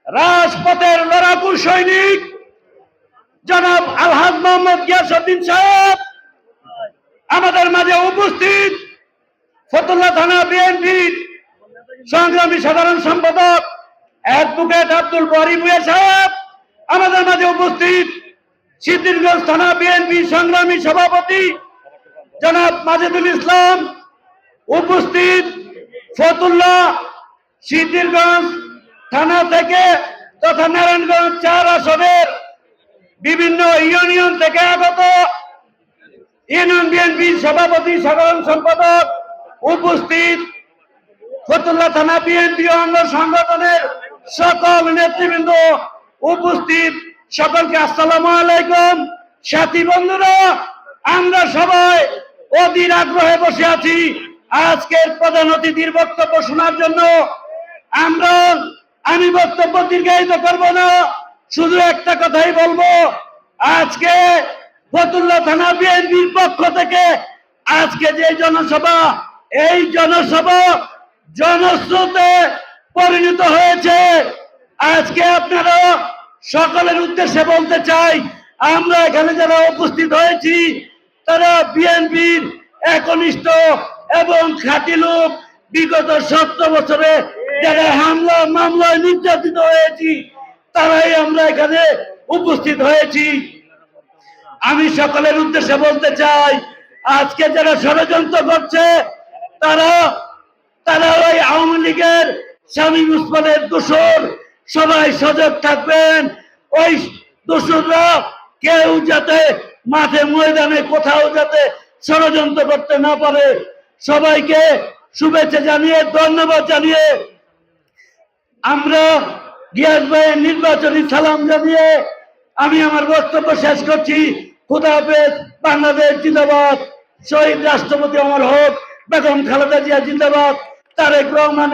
রাজপথের লড়াকু সৈনিক জনাব আলহাজ মোহাম্মদ গিয়াসউদ্দিন সাহেব আমাদের মাঝে উপস্থিত। ফতুল্লা থানা বিএনপির সংগ্রামী সাধারণ সম্পাদক অ্যাডভোকেট আব্দুল বারী ভূঁইয়া সাহেব আমাদের মাঝে উপস্থিত। সিদ্ধিরগঞ্জ থানা বিএনপি সংগ্রামী সভাপতি জনাব মাজেদুল ইসলাম উপস্থিত। ফতুল্লা সিদ্ধিরগঞ্জ থানা থেকে তথা নারায়ণগঞ্জ 4 আসনের বিভিন্ন ইউনিয়ন থেকে আগত ইউনিয়ন বিএনপি সভাপতি সাধারণ সম্পাদক উপস্থিত। ফতুল্লা থানা বিএনপি অঙ্গ সংগঠনের সকল নেতৃবৃন্দ উপস্থিত। সকলকে আসসালামু আলাইকুম। সাথী বন্ধুরা, আমরা সবাই অধীর আগ্রহে বসে আছি আজকের প্রধান অতিথির বক্তব্য শোনার জন্য। আমি বক্তব্য দীর্ঘায়িত করব না, শুধু একটা কথাই বলবো। আজকে ফতুল্লা থানা বিএনপির পক্ষ থেকে আজকে যে জনসভা, এই জনসভা জনস্রোতে পরিণত হয়েছে। আজকে আপনারা সকলের উদ্দেশ্যে বলতে চাই, আমরা এখানে যারা উপস্থিত হয়েছি তারা বিএনপির একনিষ্ঠ এবং খাঁটি লোক। বিগত 17 বছরে যারা হামলা মামলায় নির্যাতিত হয়েছি তারাই আমরা এখানে উপস্থিত হয়েছি। আমি সকলের উদ্দেশ্যে বলতে চাই, আজকে যারা ষড়যন্ত্র করছে তারা ওই আওয়ামী লীগের শামীম ওসমানের দোসর। সবাই সজাগ থাকবেন, ওই দোসররা কেউ যাতে মাঠে ময়দানে কোথাও যাতে ষড়যন্ত্র করতে না পারে। সবাইকে শুভেচ্ছা জানিয়ে, ধন্যবাদ জানিয়ে, আমরা গিয়াস ভাইয়ের নির্বাচনী সালাম জানিয়ে আমি আমার বক্তব্য শেষ করছি। খোদা হাফেজ। বাংলাদেশ জিন্দাবাদ। শহীদ রাষ্ট্রপতি অমর হোক। বেগম খালেদা জিয়া জিন্দাবাদ। তারেক রহমান